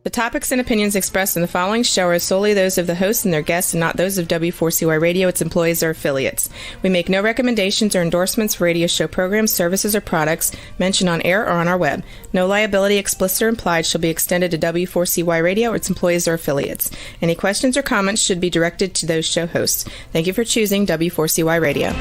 The topics and opinions expressed in the following show are solely those of the host and their guests and not those of W4CY Radio, its employees, or affiliates. We make no recommendations or endorsements for radio show programs, services, or products mentioned on air or on our web. No liability, explicit or implied, shall be extended to W4CY Radio or its employees or affiliates. Any questions or comments should be directed to those show hosts. Thank you for choosing W4CY Radio.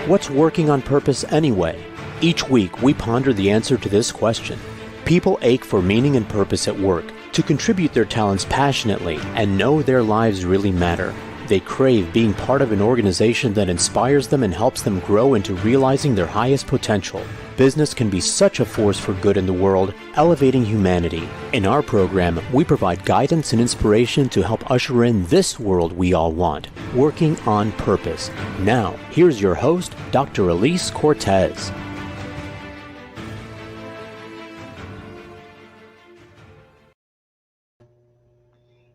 What's working on purpose anyway? Each week, we ponder the answer to this question. People ache for meaning and purpose at work, to contribute their talents passionately and know their lives really matter. They crave being part of an organization that inspires them and helps them grow into realizing their highest potential. Business can be such a force for good in the world, elevating humanity. In our program, we provide guidance and inspiration to help usher in this world we all want, working on purpose. Now, here's your host, Dr. Elise Cortez.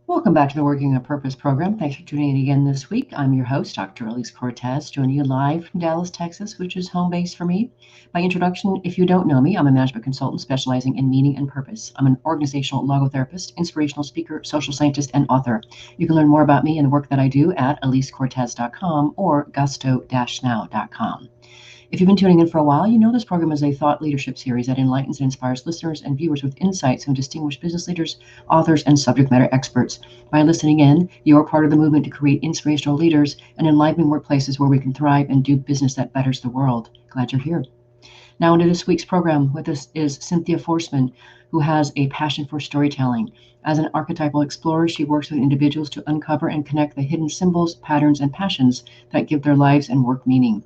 Welcome back to the Working on Purpose program. Thanks for tuning in again this week. I'm your host, Dr. Elise Cortez, joining you live from Dallas, Texas, which is home base for me. By introduction, if you don't know me, I'm a management consultant specializing in meaning and purpose. I'm an organizational logotherapist, inspirational speaker, social scientist, and author. You can learn more about me and the work that I do at elisecortez.com or gusto-now.com. If you've been tuning in for a while, you know this program is a thought leadership series that enlightens and inspires listeners and viewers with insights from distinguished business leaders, authors, and subject matter experts. By listening in, you are part of the movement to create inspirational leaders and enlivening workplaces where we can thrive and do business that betters the world. Glad you're here. Now into this week's program. With us is Cynthia Forsman, who has a passion for storytelling. As an archetypal explorer, she works with individuals to uncover and connect the hidden symbols, patterns, and passions that give their lives and work meaning.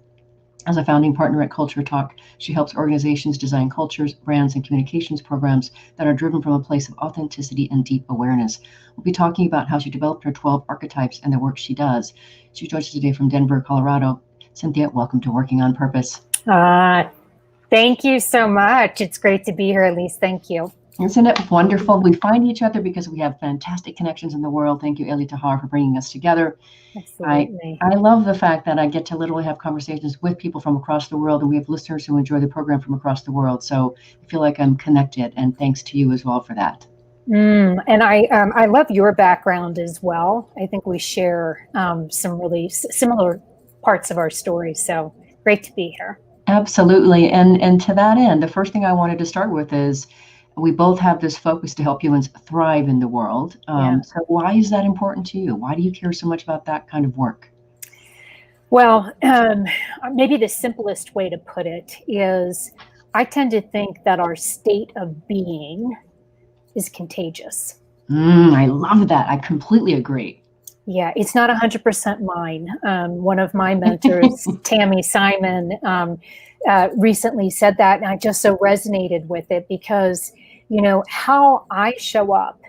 As a founding partner at CultureTalk, she helps organizations design cultures, brands, and communications programs that are driven from a place of authenticity and deep awareness. We'll be talking about how she developed her 12 archetypes and the work she does. She joins us today from Denver, Colorado. Cynthia, welcome to Working on Purpose. Thank you so much. It's great to be here, Elise. Thank you. Isn't it wonderful? We find each other because we have fantastic connections in the world. Thank you, Eli Tahar, for bringing us together. Absolutely. I love the fact that I get to literally have conversations with people from across the world, and we have listeners who enjoy the program from across the world. So I feel like I'm connected, and thanks to you as well for that. And I love your background as well. I think we share some really similar parts of our story. So great to be here. Absolutely. And to that end, the first thing I wanted to start with is we both have this focus to help humans thrive in the world. So why is that important to you? Why do you care so much about that kind of work? Well, maybe the simplest way to put it is I tend to think that our state of being is contagious. I love that. I completely agree. Yeah, it's not 100% mine. One of my mentors, Tammy Simon, recently said that, and I just so resonated with it because, you know, how I show up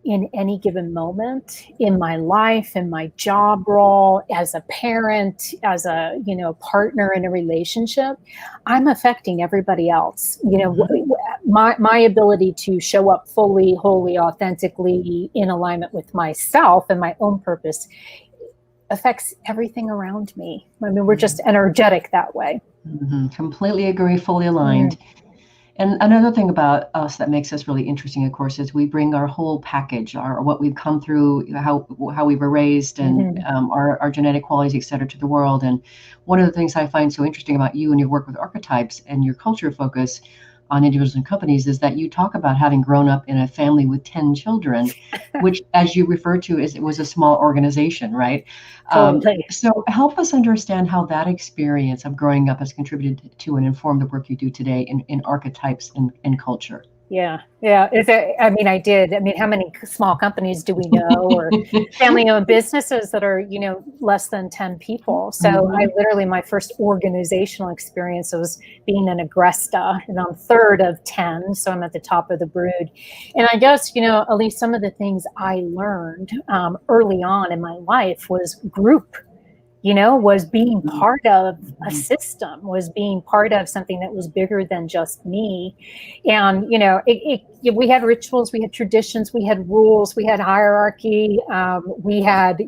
in any given moment in my life, in my job role, as a parent, as a, partner in a relationship, I'm affecting everybody else. My ability to show up fully, wholly, authentically in alignment with myself and my own purpose affects everything around me. I mean, we're just energetic that way. Completely agree, fully aligned. And another thing about us that makes us really interesting, of course, is we bring our whole package, what we've come through, how we were raised, and our genetic qualities, et cetera, to the world. And one of the things I find so interesting about you and your work with archetypes and your culture focus on individuals and companies is that you talk about having grown up in a family with 10 children, which, as you refer to, it was a small organization, right? So help us understand how that experience of growing up has contributed to and informed the work you do today in archetypes and culture. Yeah. I did. How many small companies do we know, or family-owned businesses that are, less than 10 people? So I literally, my first organizational experience was being an Agresta, and I'm third of 10. So I'm at the top of the brood. And I guess, at least some of the things I learned early on in my life was group. Was being part of a system, was being part of something that was bigger than just me. And, we had rituals, we had traditions, we had rules, we had hierarchy. We had,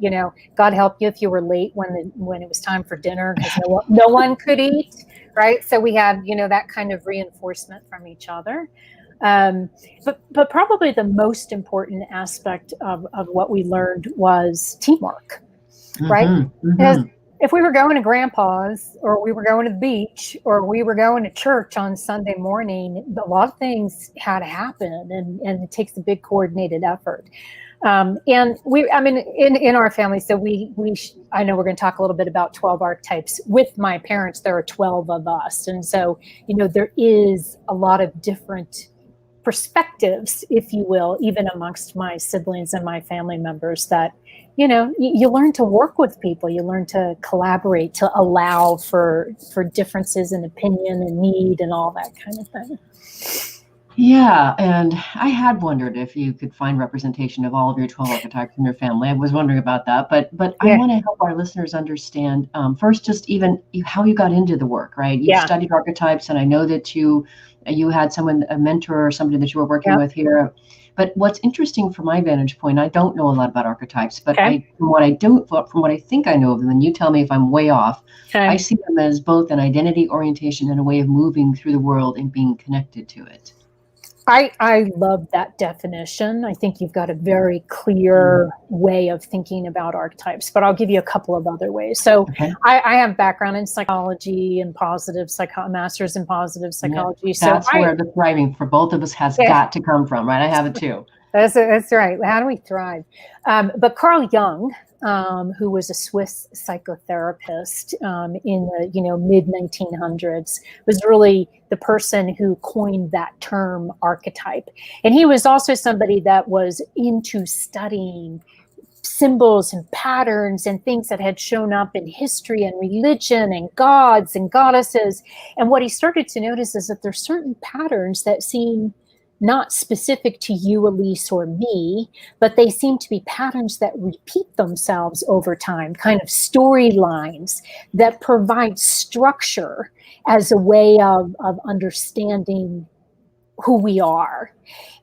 God help you if you were late when it was time for dinner, because no one could eat, right? So we had, that kind of reinforcement from each other. But probably the most important aspect of what we learned was teamwork, right? Because if we were going to grandpa's, or we were going to the beach, or we were going to church on Sunday morning, a lot of things had to happen, and it takes a big coordinated effort. And in our family, so I know we're going to talk a little bit about 12 archetypes. With my parents, there are 12 of us. And so, there is a lot of different perspectives, if you will, even amongst my siblings and my family members, that, you learn to work with people, you learn to collaborate, to allow for differences in opinion and need and all that kind of thing. Yeah, and I had wondered if you could find representation of all of your 12 archetypes in your family. I was wondering about that, but I want to help our listeners understand first, just even how you got into the work, right? You studied archetypes, and I know that you had a mentor or somebody that you were working with here. But what's interesting from my vantage point, I don't know a lot about archetypes, but from what I think I know of them, and you tell me if I'm way off, I see them as both an identity, orientation, and a way of moving through the world and being connected to it. I love that definition. I think you've got a very clear way of thinking about archetypes, but I'll give you a couple of other ways. So I have background in psychology and master's in positive psychology. That's where the thriving for both of us has got to come from, right? I have it too. That's right. How do we thrive? But Carl Jung, who was a Swiss psychotherapist in the mid 1900s, was really the person who coined that term archetype. And he was also somebody that was into studying symbols and patterns and things that had shown up in history and religion and gods and goddesses. And what he started to notice is that there's certain patterns that seem not specific to you, Elise, or me, but they seem to be patterns that repeat themselves over time, kind of storylines that provide structure as a way of understanding who we are.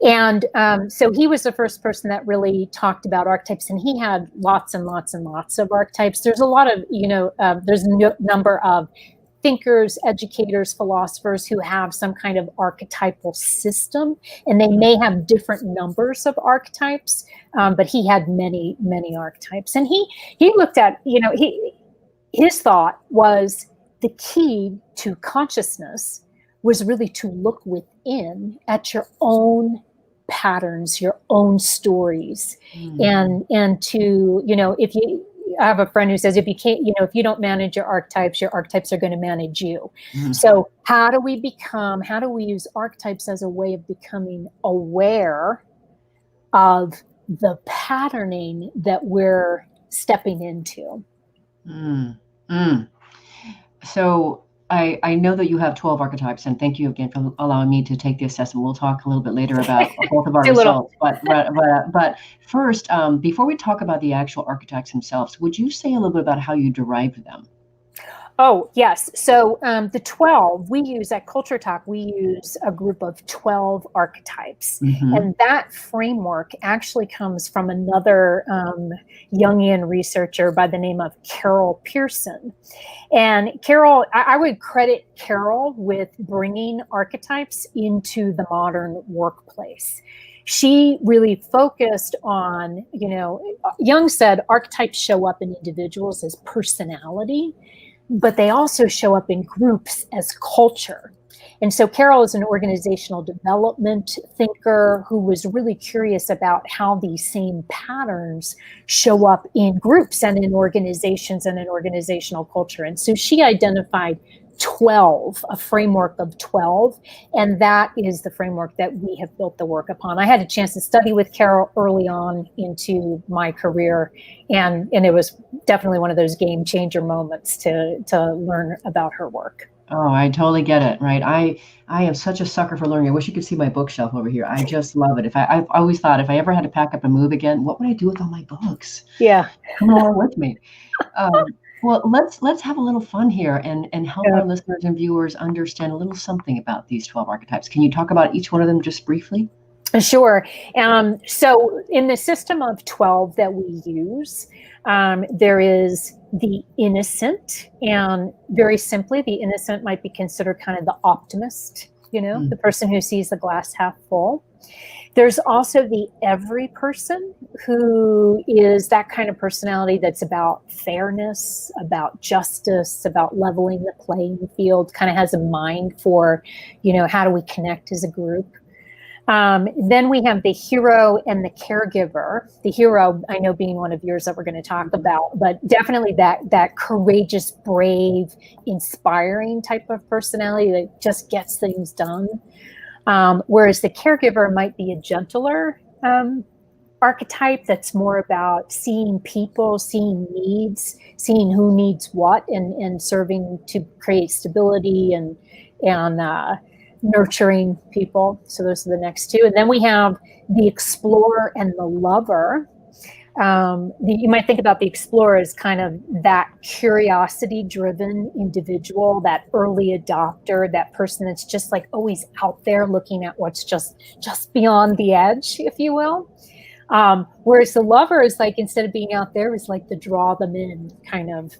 And so he was the first person that really talked about archetypes, and he had lots and lots and lots of archetypes. There's a lot of, there's a number of thinkers, educators, philosophers who have some kind of archetypal system, and they may have different numbers of archetypes, but he had many, many archetypes. And he looked at, his thought was the key to consciousness was really to look within at your own patterns, your own stories, and to, I have a friend who says, if you don't manage your archetypes are going to manage you. So how do we use archetypes as a way of becoming aware of the patterning that we're stepping into? So I know that you have 12 archetypes, and thank you again for allowing me to take the assessment. We'll talk a little bit later about both of our results. But first, before we talk about the actual archetypes themselves, would you say a little bit about how you derived them? Oh, yes. So the 12, we use at CultureTalk, we use a group of 12 archetypes. And that framework actually comes from another Jungian researcher by the name of Carol Pearson. And Carol, I would credit Carol with bringing archetypes into the modern workplace. She really focused on, Jung said archetypes show up in individuals as personality, but they also show up in groups as culture. And so Carol is an organizational development thinker who was really curious about how these same patterns show up in groups and in organizations and in organizational culture. And so she identified 12, a framework of 12, and that is the framework that we have built the work upon. I had a chance to study with Carol early on into my career, and it was definitely one of those game changer moments to learn about her work. Oh, I totally get it, right? I am such a sucker for learning. I wish you could see my bookshelf over here. I just love it. I've always thought if I ever had to pack up and move again, what would I do with all my books? Yeah. Come along with me. Well, let's have a little fun here and help our listeners and viewers understand a little something about these 12 archetypes. Can you talk about each one of them just briefly? Sure. So in the system of 12 that we use, there is the innocent, and very simply, the innocent might be considered kind of the optimist, the person who sees the glass half full. There's also the every person, who is that kind of personality that's about fairness, about justice, about leveling the playing field, kind of has a mind for, how do we connect as a group. Then we have the hero and the caregiver. The hero, I know, being one of yours that we're going to talk about, but definitely that courageous, brave, inspiring type of personality that just gets things done. Whereas the caregiver might be a gentler archetype that's more about seeing people, seeing needs, seeing who needs what, and serving to create stability and nurturing people. So those are the next two. And then we have the explorer and the lover. You might think about the explorer as kind of that curiosity-driven individual, that early adopter, that person that's just like always out there looking at what's just beyond the edge, if you will. Whereas the lover is like, instead of being out there, is like the draw them in kind of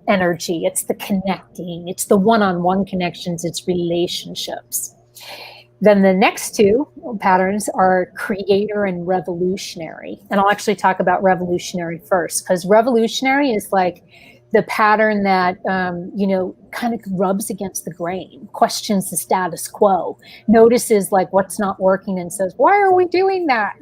energy. It's the connecting. It's the one-on-one connections. It's relationships. Then the next two patterns are creator and revolutionary. And I'll actually talk about revolutionary first, because revolutionary is like the pattern that, kind of rubs against the grain, questions the status quo, notices like what's not working and says, why are we doing that?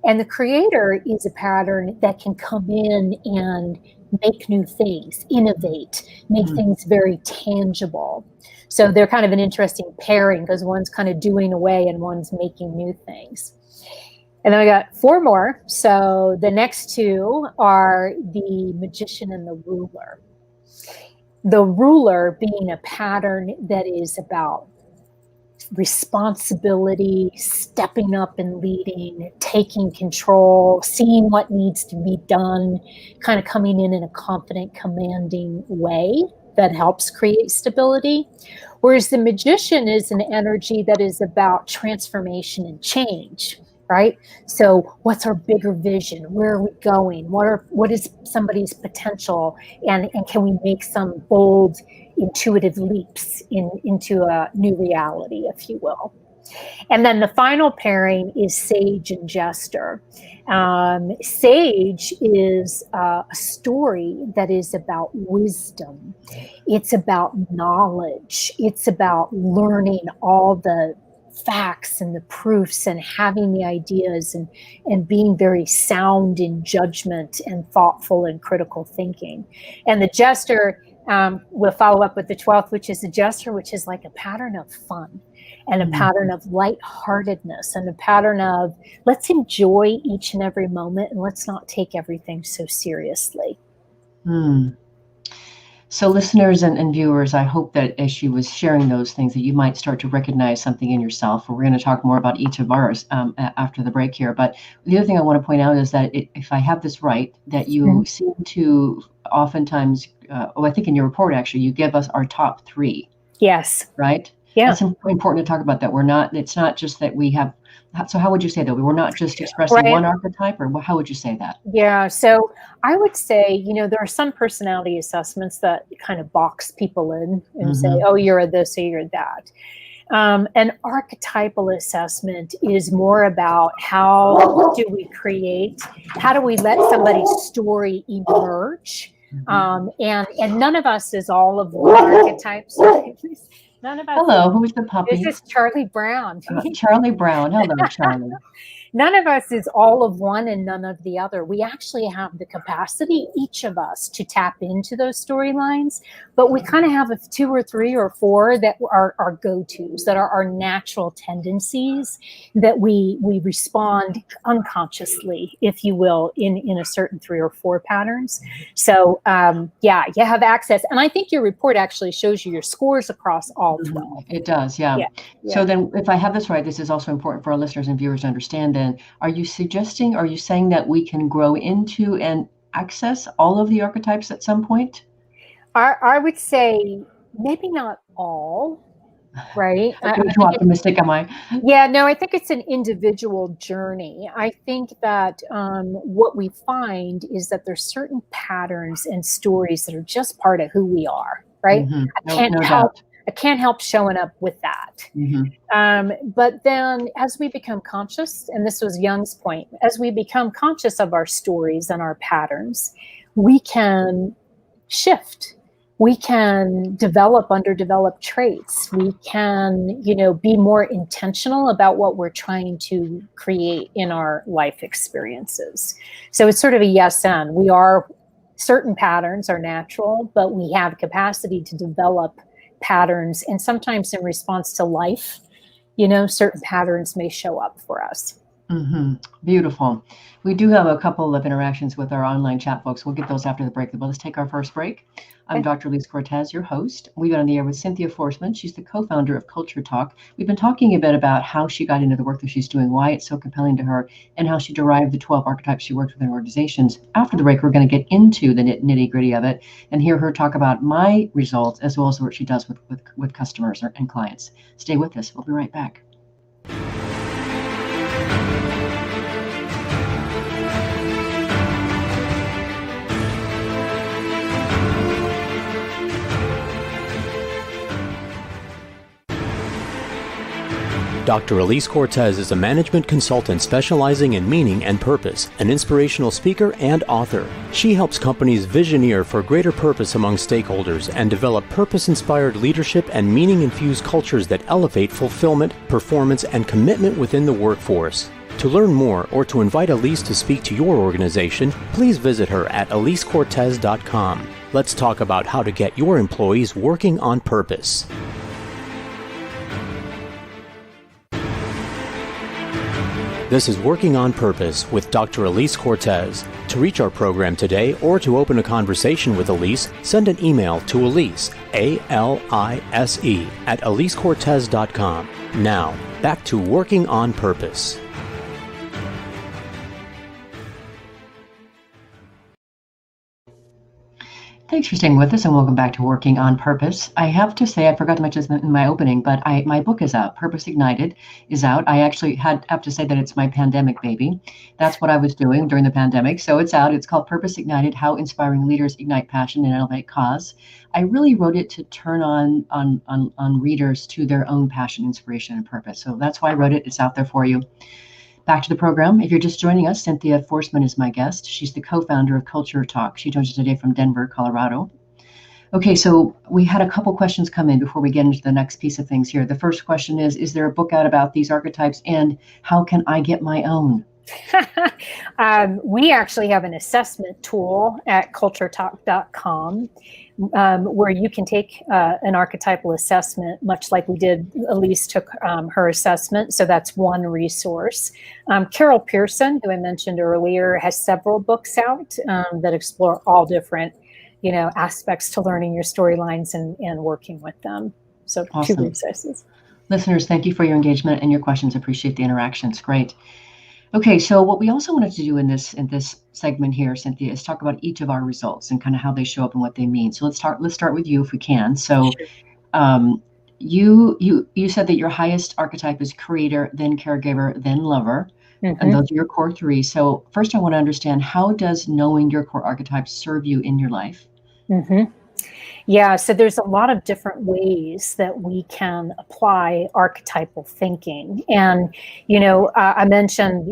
And the creator is a pattern that can come in and make new things, innovate, make things very tangible. So they're kind of an interesting pairing, because one's kind of doing away and one's making new things. And then I got four more. So the next two are the magician and the ruler. The ruler being a pattern that is about responsibility, stepping up and leading, taking control, seeing what needs to be done, kind of coming in a confident, commanding way that helps create stability. Whereas the magician is an energy that is about transformation and change, right? So what's our bigger vision? Where are we going? What is somebody's potential? And can we make some bold, intuitive leaps into a new reality, if you will? And then the final pairing is sage and jester. Sage is a story that is about wisdom. It's about knowledge. It's about learning all the facts and the proofs and having the ideas and being very sound in judgment and thoughtful and critical thinking. And the jester will follow up with the 12th, which is the jester, which is like a pattern of fun and a pattern of lightheartedness and a pattern of let's enjoy each and every moment and let's not take everything so seriously. So listeners and viewers, I hope that as she was sharing those things that you might start to recognize something in yourself. We're going to talk more about each of ours after the break here. But the other thing I want to point out is that if I have this right, that you seem to oftentimes, I think in your report, actually, you give us our top three. Yes. Right? Yeah. It's important to talk about that. It's not just that we have, so how would you say that? We were not just expressing one archetype, or how would you say that? Yeah. So I would say, there are some personality assessments that kind of box people in and say, oh, you're a this or you're that. An archetypal assessment is more about how do we let somebody's story emerge. And none of us is all of one archetypes. None of us. Hello, who's the puppy? This is Charlie Brown. Charlie Brown. Hello, Charlie. None of us is all of one and none of the other. We actually have the capacity, each of us, to tap into those storylines, but we kind of have two or three or four that are our go-tos, that are our natural tendencies, that we respond unconsciously, if you will, in a certain 3 or 4 patterns. So you have access. And I think your report actually shows you your scores across all 12. It does, yeah. So then if I have this right, this is also important for our listeners and viewers to understand. Then are you saying that we can grow into and access all of the archetypes at some point? I would say maybe not all, right? Too optimistic, am I? Yeah, no, I think it's an individual journey. I think that what we find is that there's certain patterns and stories that are just part of who we are, right? No doubt. I can't help showing up with that. But then as we become conscious, and this was Jung's point, as we become conscious of our stories and our patterns, we can shift. We can develop underdeveloped traits. We can, be more intentional about what we're trying to create in our life experiences. So it's sort of a yes and. Certain patterns are natural, but we have capacity to develop patterns. And sometimes in response to life, certain patterns may show up for us. Beautiful. We do have a couple of interactions with our online chat folks. We'll get those after the break. But let's take our first break. I'm Dr. Elise Cortez, your host. We've been on the air with Cynthia Forsman. She's the co-founder of CultureTalk. We've been talking a bit about how she got into the work that she's doing, why it's so compelling to her, and how she derived the 12 archetypes she worked with in organizations. After the break, we're going to get into the nitty-gritty of it and hear her talk about my results as well as the work she does with customers and clients. Stay with us. We'll be right back. Dr. Elise Cortez is a management consultant specializing in meaning and purpose, an inspirational speaker and author. She helps companies visioneer for greater purpose among stakeholders and develop purpose-inspired leadership and meaning-infused cultures that elevate fulfillment, performance, and commitment within the workforce. To learn more or to invite Elise to speak to your organization, please visit her at elisecortez.com. Let's talk about how to get your employees working on purpose. This is Working on Purpose with Dr. Elise Cortez. To reach our program today or to open a conversation with Elise, send an email to Elise, A-L-I-S-E, at elisecortez.com. Now, back to Working on Purpose. Thanks for staying with us and welcome back to Working on Purpose. I have to say, I forgot to mention this in my opening, but my book is out. Purpose Ignited is out. I actually have to say that it's my pandemic baby. That's what I was doing during the pandemic. So it's out. It's called Purpose Ignited, How Inspiring Leaders Ignite Passion and Elevate Cause. I really wrote it to turn on readers to their own passion, inspiration, and purpose. So that's why I wrote it. It's out there for you. Back to the program. If you're just joining us, Cynthia Forsman is my guest. She's the co-founder of CultureTalk. She joins us today from Denver, Colorado. Okay, so we had a couple questions come in before we get into the next piece of things here. The first question is there a book out about these archetypes and how can I get my own? We actually have an assessment tool at CultureTalk.com where you can take an archetypal assessment, much like we did. Elise took her assessment, so that's one resource. Carol Pearson, who I mentioned earlier, has several books out that explore all different, aspects to learning your storylines and working with them. So awesome. 2 resources. Listeners, thank you for your engagement and your questions. Appreciate the interactions. Great. Okay, so what we also wanted to do in this segment here, Cynthia, is talk about each of our results and kind of how they show up and what they mean. So let's start with you if we can. So you said that your highest archetype is creator, then caregiver, then lover. And those are your core 3. So first I want to understand, how does knowing your core archetypes serve you in your life? Yeah, so there's a lot of different ways that we can apply archetypal thinking. And, I mentioned,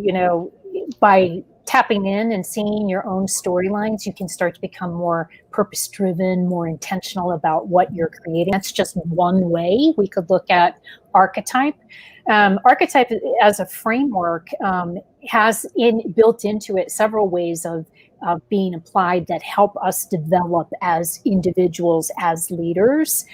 by tapping in and seeing your own storylines, you can start to become more purpose-driven, more intentional about what you're creating. That's just one way we could look at archetype. Archetype as a framework has built into it several ways of being applied that help us develop as individuals, as leaders.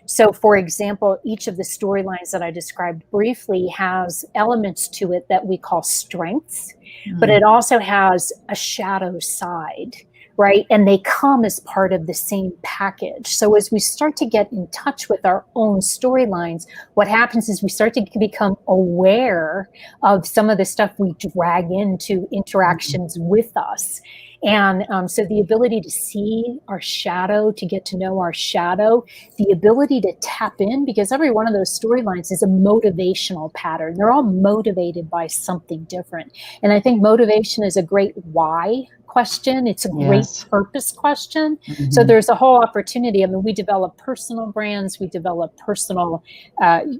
So for example, each of the storylines that I described briefly has elements to it that we call strengths, but it also has a shadow side. right? And they come as part of the same package. So as we start to get in touch with our own storylines, what happens is we start to become aware of some of the stuff we drag into interactions with us. And so the ability to see our shadow, to get to know our shadow, the ability to tap in, because every one of those storylines is a motivational pattern. They're all motivated by something different. And I think motivation is a great why question. It's a great purpose question. So there's a whole opportunity. I mean, we develop personal brands, we develop personal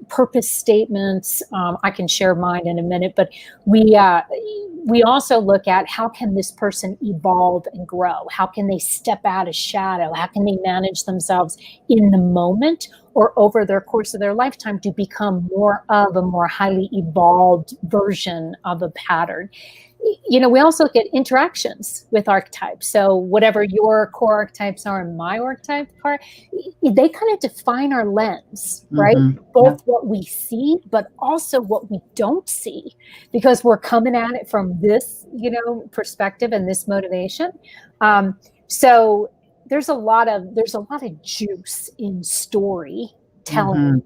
purpose statements. I can share mine in a minute, but we also look at how can this person evolve and grow? How can they step out of shadow? How can they manage themselves in the moment or over their course of their lifetime to become more of a more highly evolved version of a pattern? You know, we also look at interactions with archetypes. So whatever your core archetypes are and my archetype are, they kind of define our lens, right? Both what we see, but also what we don't see, because we're coming at it from this, you know, perspective and this motivation. So there's a lot of juice in story telling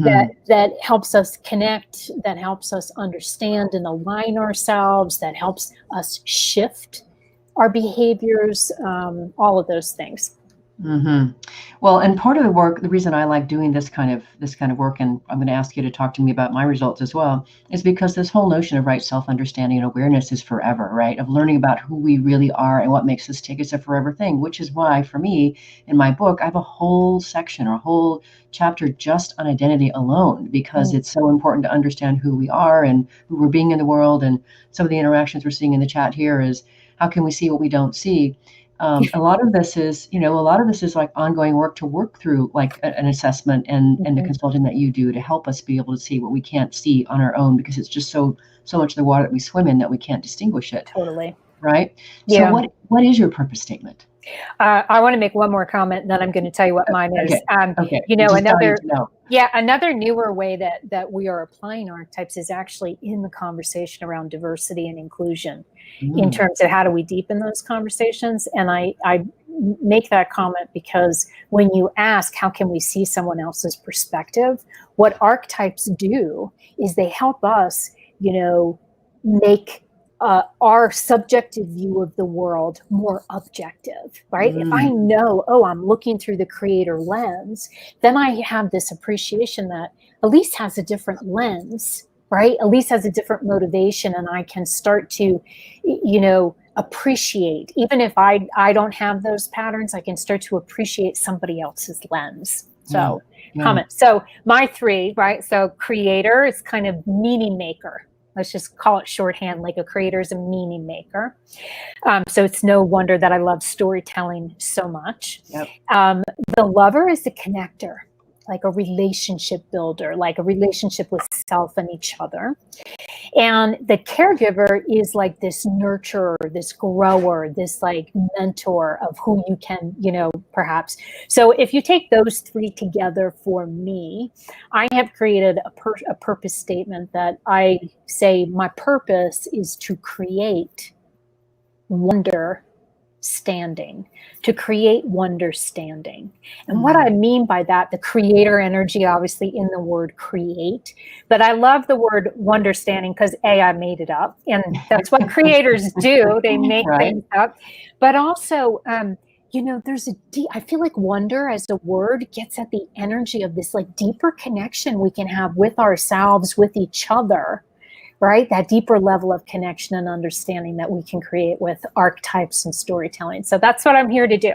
that helps us connect, that helps us understand and align ourselves, that helps us shift our behaviors, all of those things. Well, and part of the work, the reason I like doing this kind of work, and I'm going to ask you to talk to me about my results as well, is because this whole notion of right self-understanding and awareness is forever, right? Of learning about who we really are and what makes us tick is a forever thing, which is why for me, in my book, I have a whole section or a whole chapter just on identity alone, because it's so important to understand who we are and who we're being in the world. And some of the interactions we're seeing in the chat here is, how can we see what we don't see? A lot of this is like ongoing work to work through like an assessment and the consulting that you do to help us be able to see what we can't see on our own, because it's just so much of the water that we swim in that we can't distinguish it. Totally. Right. Yeah. So what is your purpose statement? I want to make one more comment, and then I'm going to tell you what mine is. Okay. You know, another newer way that we are applying archetypes is actually in the conversation around diversity and inclusion, in terms of how do we deepen those conversations. And I make that comment because when you ask, how can we see someone else's perspective? What archetypes do is they help us, you know, make our subjective view of the world more objective, right? If I know, I'm looking through the creator lens, then I have this appreciation that Elise has a different lens, right? Elise has a different motivation, and I can start to, you know, appreciate, even if I don't have those patterns, I can start to appreciate somebody else's lens. So comment. So my three, right? So creator is kind of meaning maker. Let's just call it shorthand, like a creator is a meaning maker. So it's no wonder that I love storytelling so much. The lover is a connector, like a relationship builder, like a relationship with self and each other. And the caregiver is like this nurturer, this grower, this like mentor of who you can, you know, perhaps. So if you take those three together for me, I have created a purpose statement that I say my purpose is to create wonder standing, to create wonder standing. And what I mean by that, the creator energy, obviously in the word create, but I love the word wonder standing because I made it up, and that's what creators do. They make things up, but also, you know, I feel like wonder as a word gets at the energy of this like deeper connection we can have with ourselves, with each other, right? That deeper level of connection and understanding that we can create with archetypes and storytelling. So that's what I'm here to do.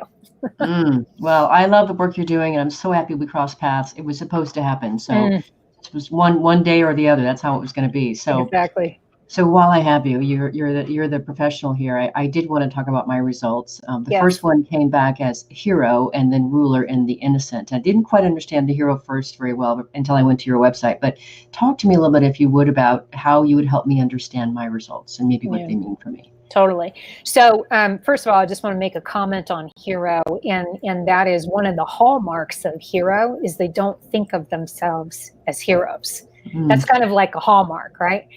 Well, I love the work you're doing, and I'm so happy we crossed paths. It was supposed to happen. So it was one day or the other. That's how it was going to be. So exactly. So while I have you, you're the professional here. I did want to talk about my results. The first one came back as hero and then ruler and the innocent. I didn't quite understand the hero first very well until I went to your website. But talk to me a little bit, if you would, about how you would help me understand my results and maybe what they mean for me. Totally. So first of all, I just want to make a comment on hero, and that is one of the hallmarks of hero is they don't think of themselves as heroes. That's kind of like a hallmark, right?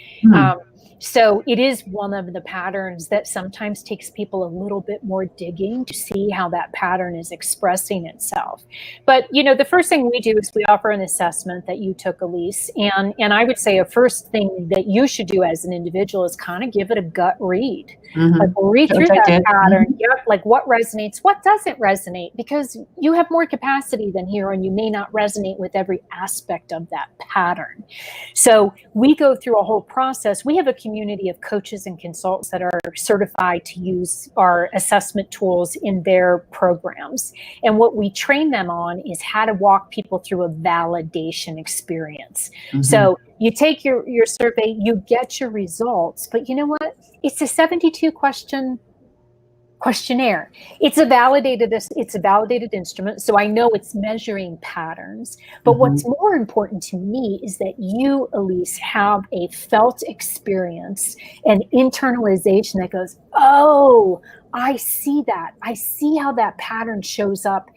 So it is one of the patterns that sometimes takes people a little bit more digging to see how that pattern is expressing itself. But, the first thing we do is we offer an assessment that you took, Elise. And I would say a first thing that you should do as an individual is kind of give it a gut read. Like read through that pattern. Yep, like what resonates, what doesn't resonate, because you have more capacity than hero and you may not resonate with every aspect of that pattern. So we go through a whole process. We have a community of coaches and consultants that are certified to use our assessment tools in their programs. And what we train them on is how to walk people through a validation experience. So you take your survey, you get your results, but you know what? It's a 72 question questionnaire. It's a validated instrument, so I know it's measuring patterns. But what's more important to me is that you, Elise, have a felt experience and internalization that goes, oh, I see that. I see how that pattern shows up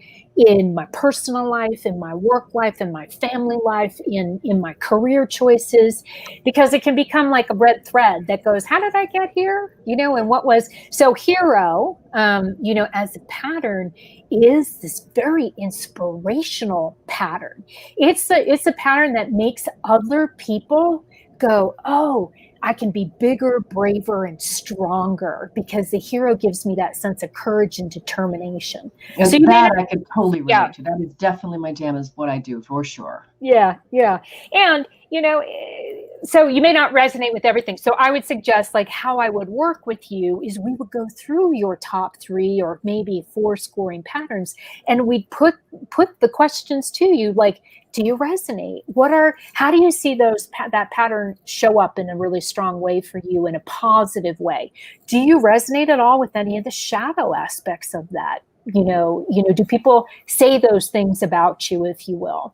in my personal life, in my work life, in my family life, in my career choices, because it can become like a red thread that goes, how did I get here? And what was, so hero, as a pattern is this very inspirational pattern. It's a pattern that makes other people go, oh, I can be bigger, braver, and stronger, because the hero gives me that sense of courage and determination. And so I could totally relate to. That is definitely my jam, is what I do for sure. Yeah. And, so you may not resonate with everything. So I would suggest, like, how I would work with you is we would go through your top 3 or maybe 4 scoring patterns, and we'd put the questions to you, like, do you resonate? How do you see that pattern show up in a really strong way for you, in a positive way? Do you resonate at all with any of the shadow aspects of that? Do people say those things about you, if you will?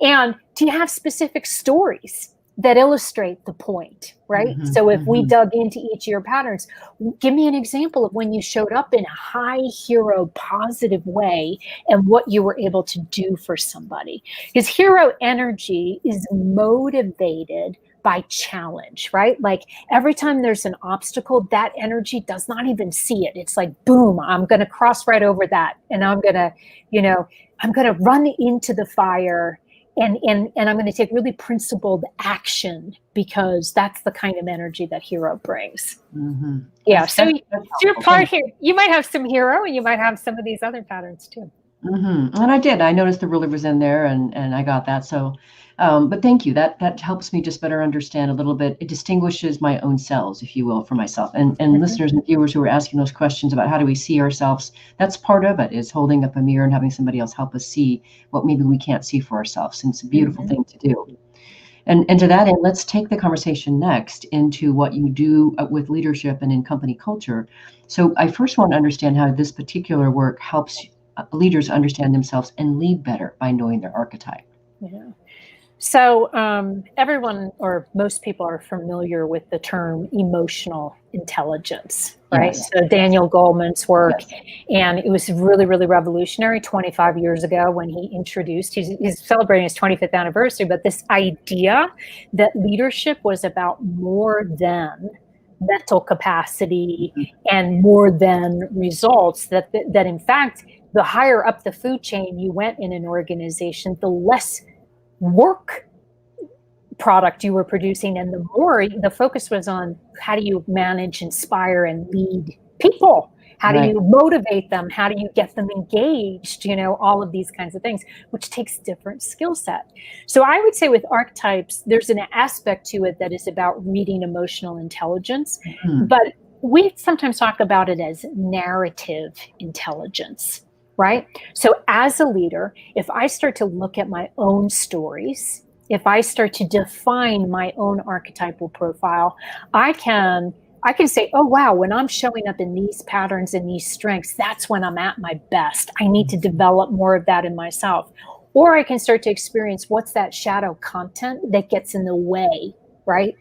And do you have specific stories that illustrate the point, right? So if we dug into each of your patterns, give me an example of when you showed up in a high hero positive way and what you were able to do for somebody. Because hero energy is motivated by challenge, right? Like every time there's an obstacle, that energy does not even see it. It's like, boom, I'm going to cross right over that. And I'm going to run into the fire. And I'm going to take really principled action, because that's the kind of energy that hero brings. Yeah. So your part here, you might have some hero and you might have some of these other patterns too. And I did. I noticed the ruler was in there, and I got that. So, but thank you. That helps me just better understand a little bit. It distinguishes my own selves, if you will, for myself. And listeners and viewers who are asking those questions about how do we see ourselves, that's part of it, is holding up a mirror and having somebody else help us see what maybe we can't see for ourselves. And it's a beautiful thing to do. And to that end, let's take the conversation next into what you do with leadership and in company culture. So I first want to understand how this particular work helps leaders understand themselves and lead better by knowing their archetype. Yeah. So everyone, or most people, are familiar with the term emotional intelligence, right? Yes. So Daniel Goleman's work, and it was really, really revolutionary 25 years ago when he introduced, he's celebrating his 25th anniversary, but this idea that leadership was about more than mental capacity and more than results, that in fact, the higher up the food chain you went in an organization, the less work product you were producing, and the more the focus was on how do you manage, inspire, and lead people. How do you motivate them? How do you get them engaged? All of these kinds of things, which takes different skill set. So I would say with archetypes, there's an aspect to it that is about reading emotional intelligence, but we sometimes talk about it as narrative intelligence. Right? So as a leader, if I start to look at my own stories, if I start to define my own archetypal profile, I can say, oh, wow, when I'm showing up in these patterns and these strengths, that's when I'm at my best. I need to develop more of that in myself. Or I can start to experience what's that shadow content that gets in the way, right?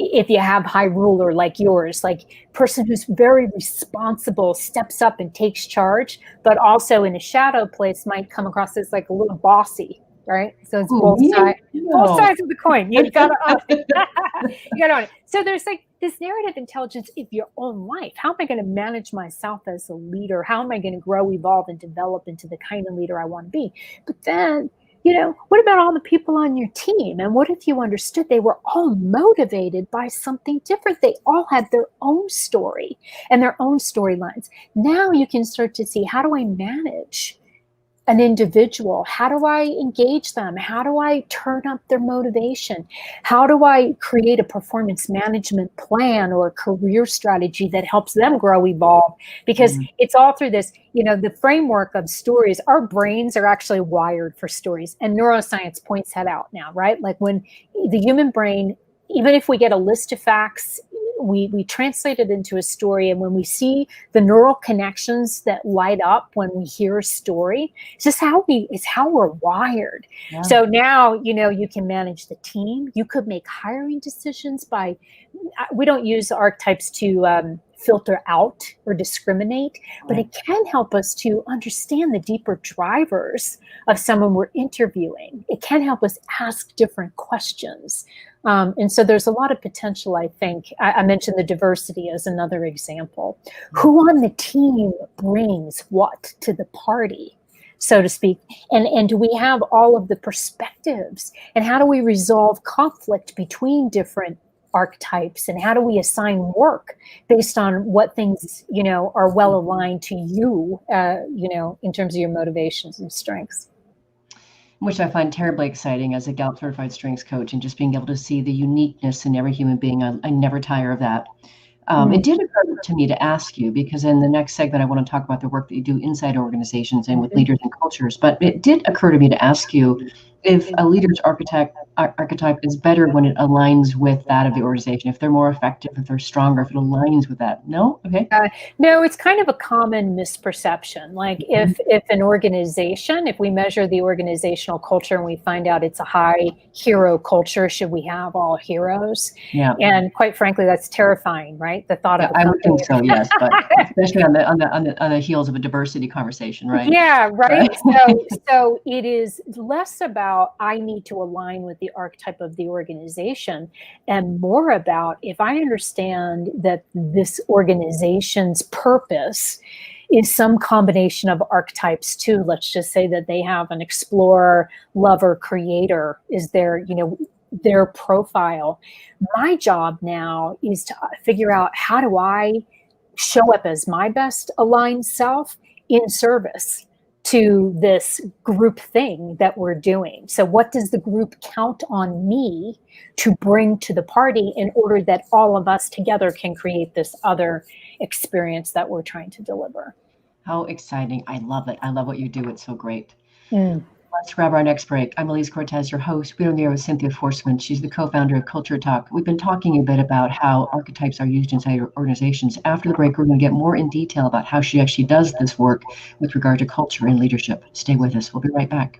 If you have high ruler like yours, like person who's very responsible, steps up and takes charge, but also in a shadow place might come across as like a little bossy, right? So it's Ooh, both sides of the coin. You got to own it. You got to own it. So there's like this narrative intelligence of your own life. How am I going to manage myself as a leader? How am I going to grow, evolve, and develop into the kind of leader I want to be? But then, what about all the people on your team? And what if you understood they were all motivated by something different? They all had their own story and their own storylines. Now you can start to see, how do I manage an individual? How do I engage them? How do I turn up their motivation? How do I create a performance management plan or a career strategy that helps them grow, evolve? Because it's all through this, the framework of stories. Our brains are actually wired for stories, and neuroscience points that out now, right? Like when the human brain, even if we get a list of facts, we translate it into a story, and when we see the neural connections that light up when we hear a story, it's how we're wired. Yeah. So now you can manage the team. You could make hiring decisions we don't use archetypes to filter out or discriminate, but it can help us to understand the deeper drivers of someone we're interviewing. It can help us ask different questions. And so there's a lot of potential, I think. I mentioned the diversity as another example. Who on the team brings what to the party, so to speak? And do we have all of the perspectives? And how do we resolve conflict between different archetypes? And how do we assign work based on what things, are well aligned to you, in terms of your motivations and strengths? Which I find terribly exciting as a Gallup certified strengths coach, and just being able to see the uniqueness in every human being. I never tire of that. It did occur to me to ask you, because in the next segment, I want to talk about the work that you do inside organizations and with leaders and cultures. But it did occur to me to ask you if a leader's archetype is better when it aligns with that of the organization, if they're more effective, if they're stronger, if it aligns with that. No? Okay. No, it's kind of a common misperception. Like if an organization, if we measure the organizational culture and we find out it's a high hero culture, should we have all heroes? Yeah. And quite frankly, that's terrifying, right? The thought of I would think so, yes, but especially on the heels of a diversity conversation, right? Yeah, right. So it is less about I need to align with the archetype of the organization, and more about if I understand that this organization's purpose is some combination of archetypes too. Let's just say that they have an explorer, lover, creator is their profile. My job now is to figure out, how do I show up as my best aligned self in service to this group thing that we're doing? So what does the group count on me to bring to the party in order that all of us together can create this other experience that we're trying to deliver? How exciting. I love it. I love what you do. It's so great. Let's grab our next break. I'm Elise Cortez, your host. We're on the air with Cynthia Forsman. She's the co-founder of CultureTalk. We've been talking a bit about how archetypes are used inside organizations. After the break, we're going to get more in detail about how she actually does this work with regard to culture and leadership. Stay with us. We'll be right back.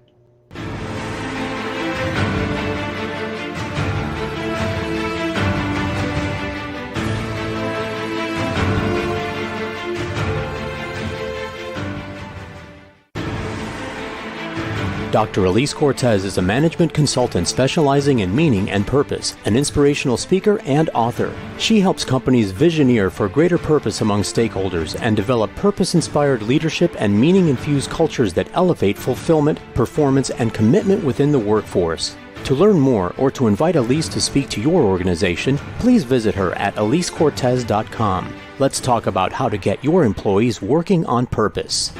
Dr. Elise Cortez is a management consultant specializing in meaning and purpose, an inspirational speaker and author. She helps companies visioneer for greater purpose among stakeholders and develop purpose-inspired leadership and meaning-infused cultures that elevate fulfillment, performance, and commitment within the workforce. To learn more or to invite Elise to speak to your organization, please visit her at elisecortez.com. Let's talk about how to get your employees working on purpose.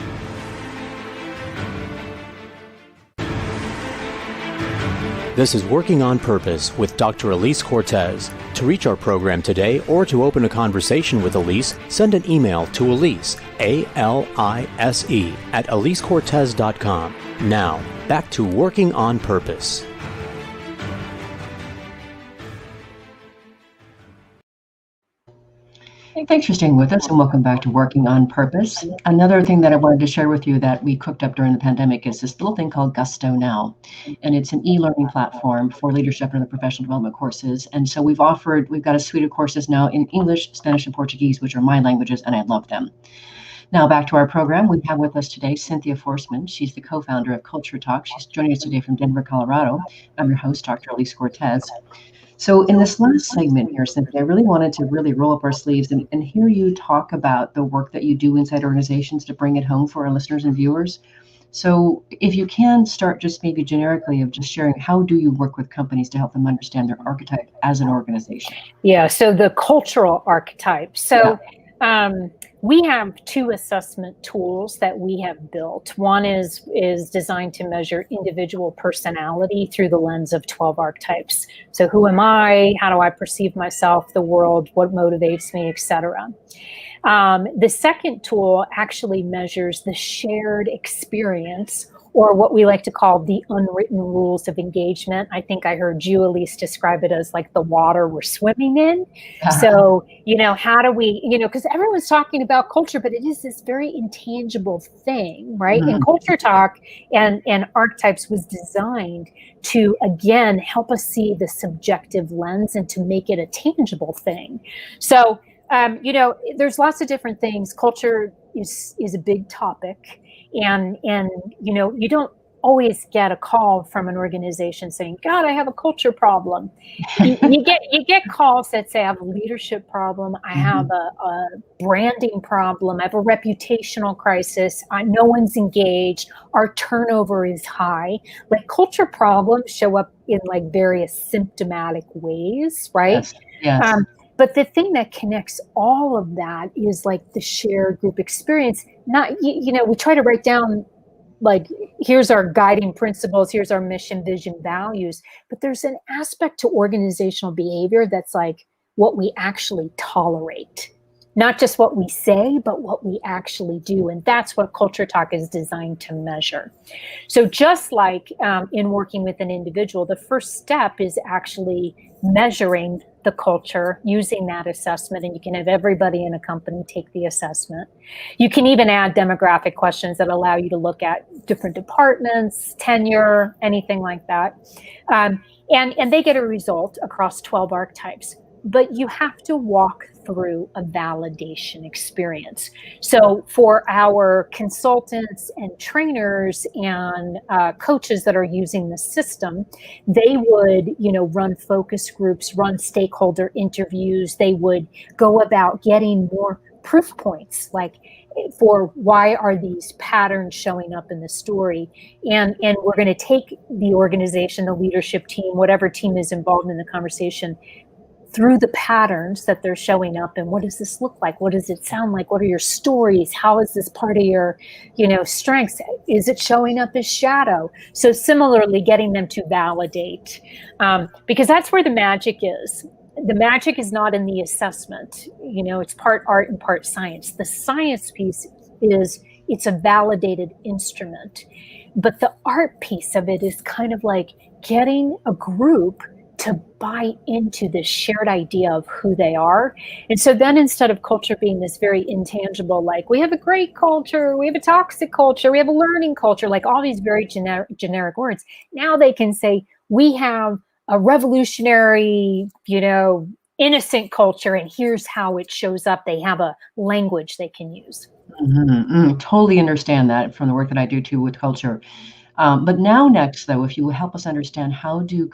This is Working on Purpose with Dr. Elise Cortez. To reach our program today or to open a conversation with Elise, send an email to Elise, A-L-I-S-E, at elisecortez.com. Now, back to Working on Purpose. Thanks for staying with us, and welcome back to Working on Purpose. Another thing that I wanted to share with you that we cooked up during the pandemic is this little thing called Gusto Now. And it's an e-learning platform for leadership and the professional development courses. And so we've got a suite of courses now in English, Spanish, and Portuguese, which are my languages, and I love them. Now back to our program. We have with us today Cynthia Forsman. She's the co-founder of CultureTalk. She's joining us today from Denver, Colorado. I'm your host, Dr. Elise Cortez. So in this last segment here, Cynthia, I really wanted to really roll up our sleeves and hear you talk about the work that you do inside organizations to bring it home for our listeners and viewers. So if you can start just maybe generically of just sharing, how do you work with companies to help them understand their archetype as an organization? Yeah, so the cultural archetype. So we have two assessment tools that we have built. One is designed to measure individual personality through the lens of 12 archetypes. So who am I? How do I perceive myself, the world, what motivates me, etc. The second tool actually measures the shared experience, or what we like to call the unwritten rules of engagement. I think I heard you, Elise, describe it as like the water we're swimming in. So, how do we, because everyone's talking about culture, but it is this very intangible thing, right? And CultureTalk and Archetypes was designed to, again, help us see the subjective lens and to make it a tangible thing. So, there's lots of different things. Culture is a big topic. And you don't always get a call from an organization saying, God, I have a culture problem. you get calls that say, I have a leadership problem. I have a branding problem. I have a reputational crisis. No one's engaged. Our turnover is high. Like, culture problems show up in like various symptomatic ways, right? Yes. But the thing that connects all of that is like the shared group experience. Not, we try to write down, like, here's our guiding principles, here's our mission, vision, values. But there's an aspect to organizational behavior that's like what we actually tolerate. Not just what we say, but what we actually do. And that's what CultureTalk is designed to measure. So just like in working with an individual, the first step is actually measuring the culture using that assessment. And you can have everybody in a company take the assessment. You can even add demographic questions that allow you to look at different departments, tenure, anything like that. And they get a result across 12 archetypes. But you have to walk through a validation experience. So for our consultants and trainers and coaches that are using the system, they would, run focus groups, run stakeholder interviews. They would go about getting more proof points, like for why are these patterns showing up in the story. And we're going to take the organization, the leadership team, whatever team is involved in the conversation, through the patterns that they're showing up. And what does this look like? What does it sound like? What are your stories? How is this part of your, strengths? Is it showing up as shadow? So similarly, getting them to validate, because that's where the magic is. The magic is not in the assessment. It's part art and part science. The science piece is, it's a validated instrument. But the art piece of it is kind of like getting a group to buy into this shared idea of who they are. And so then, instead of culture being this very intangible, like, we have a great culture, we have a toxic culture, we have a learning culture, like all these very generic words, now they can say, we have a revolutionary, innocent culture, and here's how it shows up. They have a language they can use. Totally understand that from the work that I do too with culture. But now next, though, if you will help us understand, how do you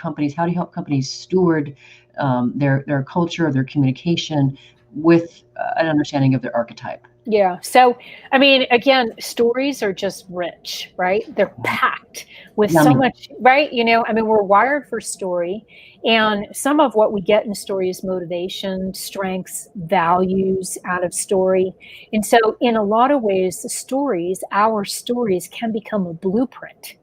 help companies steward their culture, their communication with an understanding of their archetype? Yeah. So, again, stories are just rich, right? They're packed with so much, right? We're wired for story. And some of what we get in story is motivation, strengths, values out of story. And so in a lot of ways, our stories can become a blueprint,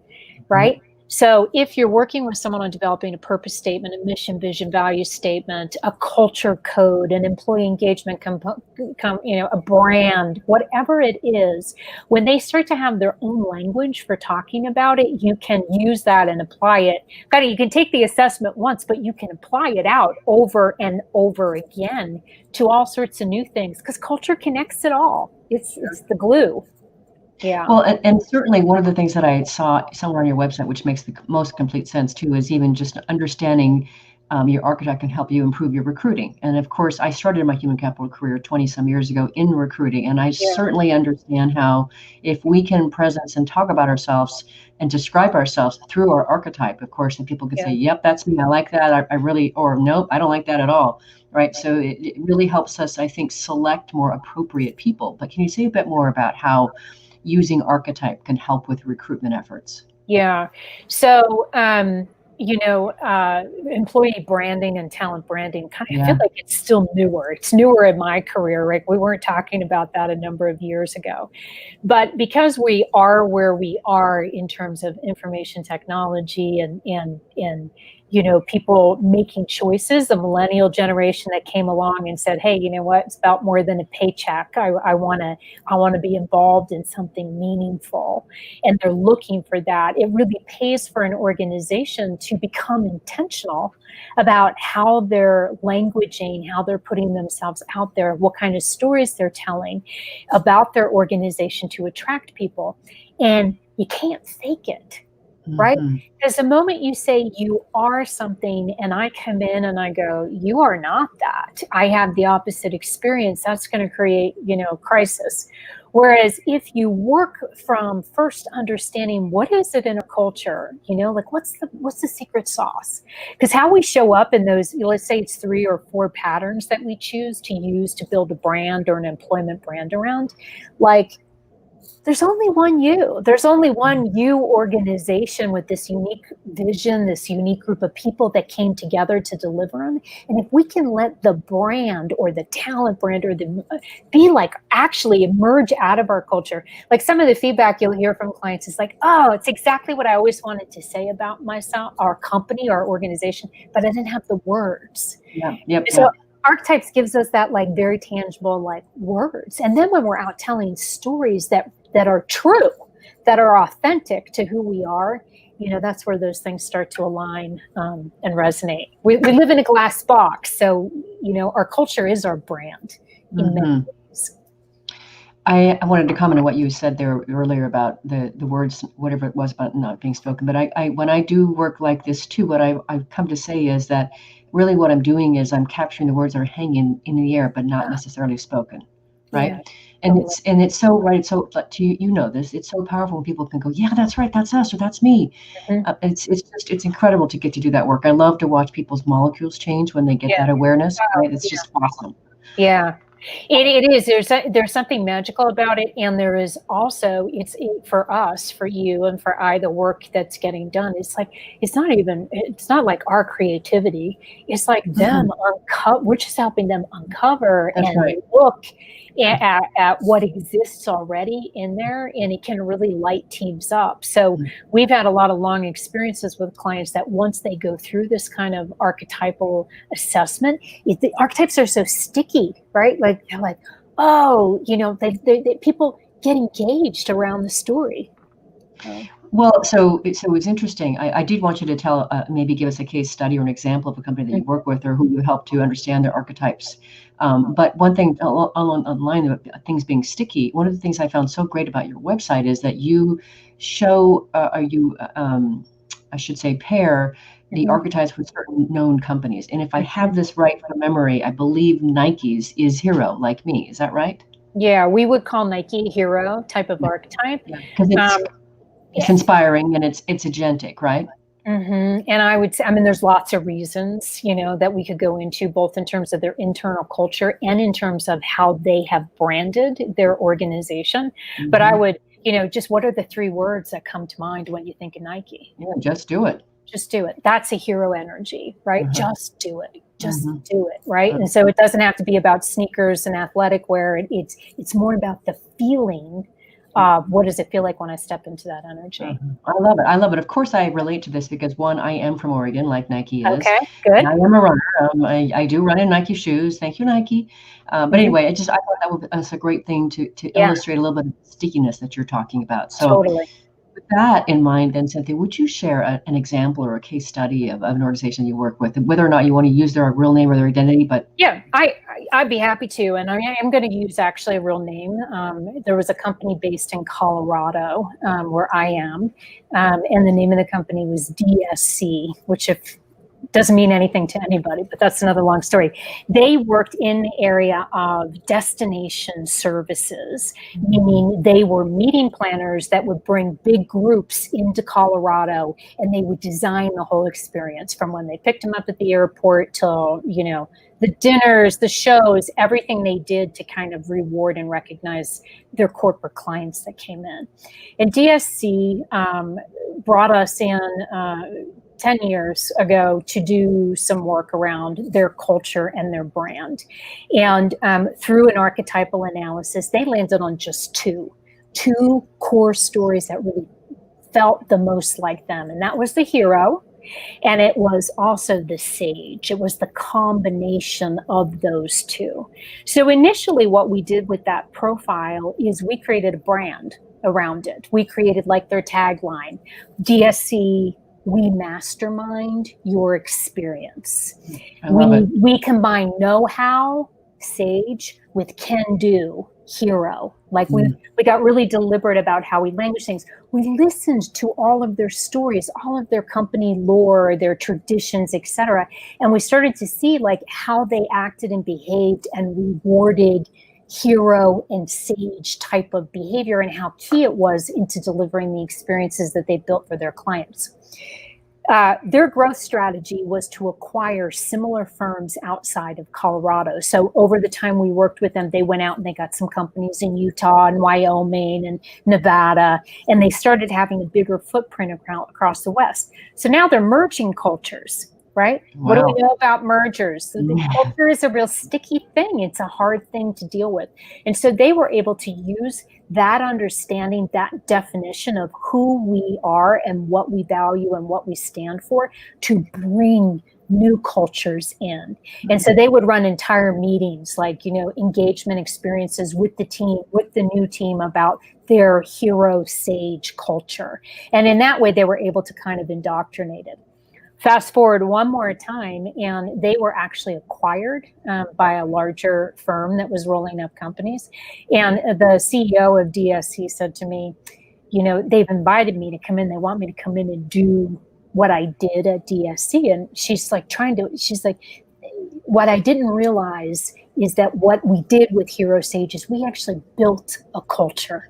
right? Mm-hmm. So if you're working with someone on developing a purpose statement, a mission, vision, value statement, a culture code, an employee engagement, a brand, whatever it is, when they start to have their own language for talking about it, you can use that and apply it. You can take the assessment once, but you can apply it out over and over again to all sorts of new things, because culture connects it all. It's the glue. Yeah. Well, and certainly one of the things that I saw somewhere on your website, which makes the most complete sense too, is even just understanding your archetype can help you improve your recruiting. And of course, I started my human capital career 20 some years ago in recruiting. And I certainly understand how if we can presence and talk about ourselves and describe ourselves through our archetype, of course, and people can say, yep, that's me. I like that. I really, or nope, I don't like that at all. Right. So it really helps us, I think, select more appropriate people. But can you say a bit more about how using archetype can help with recruitment efforts? Yeah. So, employee branding and talent branding I feel like it's still newer. It's newer in my career, right? We weren't talking about that a number of years ago. But because we are where we are in terms of information technology and people making choices, the millennial generation that came along and said, hey, you know what, it's about more than a paycheck. I want to be involved in something meaningful. And they're looking for that. It really pays for an organization to become intentional about how they're languaging, how they're putting themselves out there, what kind of stories they're telling about their organization to attract people. And you can't fake it. Right? Because the moment you say you are something and I come in and I go, you are not that, I have the opposite experience, that's going to create, crisis. Whereas if you work from first understanding what is it in a culture, like what's the secret sauce? Because how we show up in those, let's say it's 3 or 4 patterns that we choose to use to build a brand or an employment brand around, like, there's only one you. There's only one you organization with this unique vision, this unique group of people that came together to deliver on. And if we can let the brand or the talent brand or be like actually emerge out of our culture, like some of the feedback you'll hear from clients is like, oh, it's exactly what I always wanted to say about myself, our company, our organization, but I didn't have the words. So Archetypes gives us that like very tangible like words. And then when we're out telling stories that are true, that are authentic to who we are, that's where those things start to align and resonate. We live in a glass box. So, our culture is our brand in many ways. I wanted to comment on what you said there earlier about the words, whatever it was about not being spoken. But I when I do work like this too, what I've come to say is that really what I'm doing is I'm capturing the words that are hanging in the air, but not necessarily spoken. Right. Yeah. And it's so right. So this, it's so powerful when people can go, yeah, that's right. That's us, or that's me. It's incredible to get to do that work. I love to watch people's molecules change when they get that awareness. Right? It's just awesome. Yeah. It is. There's something magical about it, and there is also for us, for you, and for the work that's getting done. It's like it's not like our creativity. It's like them uncover. We're just helping them uncover look at what exists already in there, and it can really light teams up. So we've had a lot of long experiences with clients that once they go through this kind of archetypal assessment, the archetypes are so sticky, right? Like they're like, oh, they people get engaged around the story. Well, so it's interesting. I did want you to tell, maybe give us a case study or an example of a company that you work with or who you help to understand their archetypes. But one thing along the line of things being sticky, one of the things I found so great about your website is that you show, I should say, pair the archetypes with certain known companies. And if I have this right from memory, I believe Nike's is Hero, like me. Is that right? Yeah, we would call Nike Hero type of archetype. Because it's inspiring and it's agentic, right? And I would say, there's lots of reasons, that we could go into, both in terms of their internal culture and in terms of how they have branded their organization. But I would, just what are the 3 words that come to mind when you think of Nike? Yeah, just do it. Just do it. That's a hero energy, right? Just do it. Just do it, right? And so it doesn't have to be about sneakers and athletic wear. It's more about the feeling. What does it feel like when I step into that energy? I love it. Of course, I relate to this because one, I am from Oregon, like Nike is. Okay, good. And I am a runner. I do run in Nike shoes. Thank you, Nike. But anyway, I thought that was a great thing to illustrate a little bit of the stickiness that you're talking about. So totally. With that in mind, then, Cynthia, would you share an example or a case study of an organization you work with, whether or not you want to use their real name or their identity? But yeah, I'd be happy to, and I am going to use actually a real name. There was a company based in Colorado where I am, and the name of the company was DSC, which if doesn't mean anything to anybody, but that's another long story. They worked in the area of destination services, meaning they were meeting planners that would bring big groups into Colorado, and they would design the whole experience from when they picked them up at the airport till, the dinners, the shows, everything they did to kind of reward and recognize their corporate clients that came in. And DSC brought us in 10 years ago to do some work around their culture and their brand. And through an archetypal analysis, they landed on just two core stories that really felt the most like them. And that was the hero, and it was also the sage. It was the combination of those two. So initially what we did with that profile is we created a brand around it. We created like their tagline, DSC, we mastermind your experience. We combine know-how, sage, with can-do, hero. Like we got really deliberate about how we language things. We listened to all of their stories, all of their company lore, their traditions, etc. And we started to see like how they acted and behaved and rewarded hero and sage type of behavior, and how key it was into delivering the experiences that they built for their clients. Their growth strategy was to acquire similar firms outside of Colorado. So over the time we worked with them, they went out and they got some companies in Utah and Wyoming and Nevada, and they started having a bigger footprint across the West. So now they're merging cultures, right? Wow. What do we know about mergers? So the culture is a real sticky thing. It's a hard thing to deal with. And so they were able to use that understanding, that definition of who we are and what we value and what we stand for, to bring new cultures in. And so they would run entire meetings, like, engagement experiences with the team, with the new team, about their hero sage culture. And in that way, they were able to kind of indoctrinate it. Fast forward one more time, and they were actually acquired by a larger firm that was rolling up companies. And the CEO of DSC said to me, they've invited me to come in. They want me to come in and do what I did at DSC. And she's like, what I didn't realize is that what we did with Hero Sage is we actually built a culture.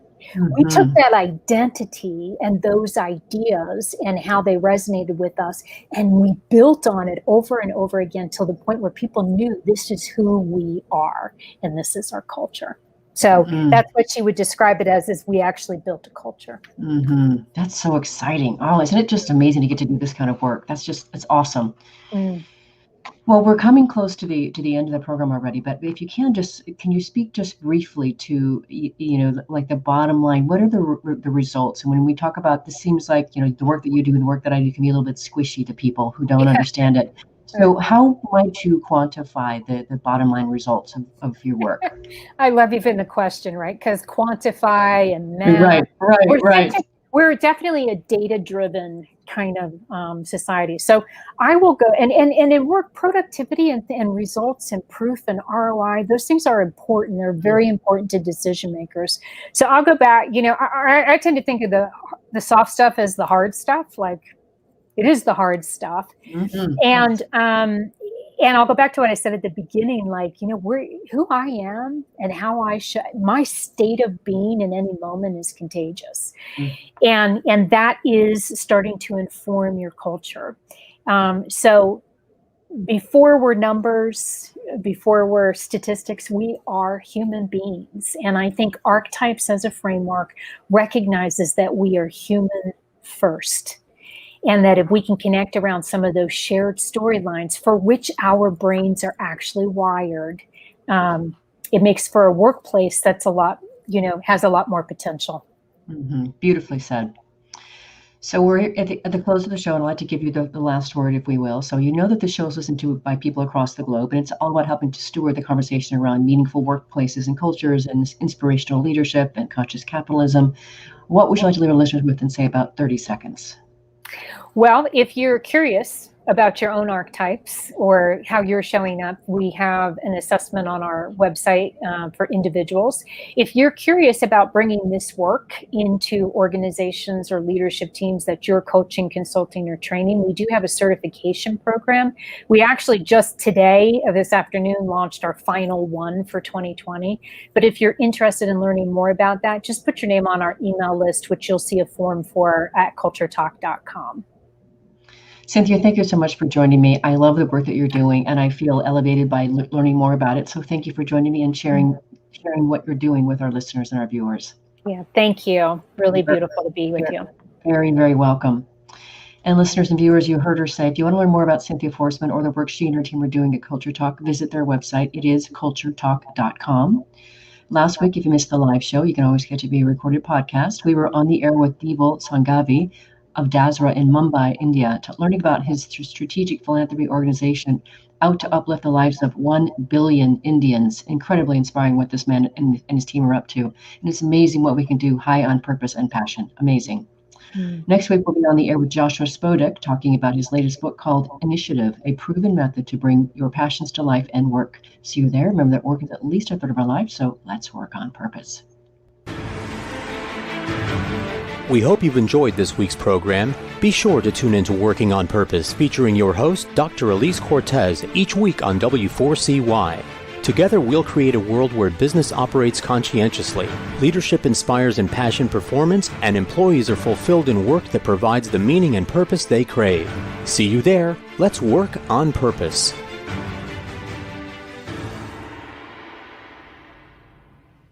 We took that identity and those ideas and how they resonated with us, and we built on it over and over again till the point where people knew this is who we are and this is our culture. So that's what she would describe it as, is we actually built a culture. That's so exciting. Oh, isn't it just amazing to get to do this kind of work? It's awesome. Well, we're coming close to the end of the program already, but if you can you speak just briefly to, like the bottom line? What are the results? And when we talk about this, seems like, the work that you do and the work that I do can be a little bit squishy to people who don't understand it. So how might you quantify the bottom line results of your work? I love even the question, right? Because quantify and math. Right. We're definitely a data-driven kind of society. So I will go and in work, productivity and results and proof and ROI, those things are important. They're very important to decision makers. So I'll go back. I tend to think of the soft stuff as the hard stuff. Like, it is the hard stuff. And I'll go back to what I said at the beginning, like, who I am and how my state of being in any moment is contagious. And that is starting to inform your culture. So before we're numbers, before we're statistics, we are human beings. And I think Archetypes as a framework recognizes that we are human first. And that if we can connect around some of those shared storylines for which our brains are actually wired, it makes for a workplace that's has a lot more potential. Beautifully said. So we're at the close of the show, and I'd like to give you the last word, if we will. So that the show is listened to by people across the globe, and it's all about helping to steward the conversation around meaningful workplaces and cultures and inspirational leadership and conscious capitalism. What would you like to leave our listeners with and say about 30 seconds? Well, if you're curious about your own archetypes or how you're showing up, we have an assessment on our website for individuals. If you're curious about bringing this work into organizations or leadership teams that you're coaching, consulting, or training, we do have a certification program. We actually just today, this afternoon, launched our final one for 2020. But if you're interested in learning more about that, just put your name on our email list, which you'll see a form for at CultureTalk.com. Cynthia, thank you so much for joining me. I love the work that you're doing, and I feel elevated by learning more about it. So thank you for joining me and sharing what you're doing with our listeners and our viewers. Yeah, thank you. Really beautiful to be with you. Very, very welcome. And listeners and viewers, you heard her say, if you want to learn more about Cynthia Forsman or the work she and her team are doing at Culture Talk, visit their website. It is CultureTalk.com. Last week, if you missed the live show, you can always catch it via recorded podcast. We were on the air with Deval Sanghavi of Dasra in Mumbai, India, learning about his strategic philanthropy organization out to uplift the lives of 1 billion Indians. Incredibly inspiring what this man and his team are up to. And it's amazing what we can do high on purpose and passion. Amazing. Next week, we'll be on the air with Joshua Spodek talking about his latest book called Initiative, a proven method to bring your passions to life and work. See you there. Remember that work is at least a third of our life, so let's work on purpose. We hope you've enjoyed this week's program. Be sure to tune into Working on Purpose, featuring your host, Dr. Elise Cortez, each week on W4CY. Together, we'll create a world where business operates conscientiously, leadership inspires impassioned performance, and employees are fulfilled in work that provides the meaning and purpose they crave. See you there. Let's work on purpose.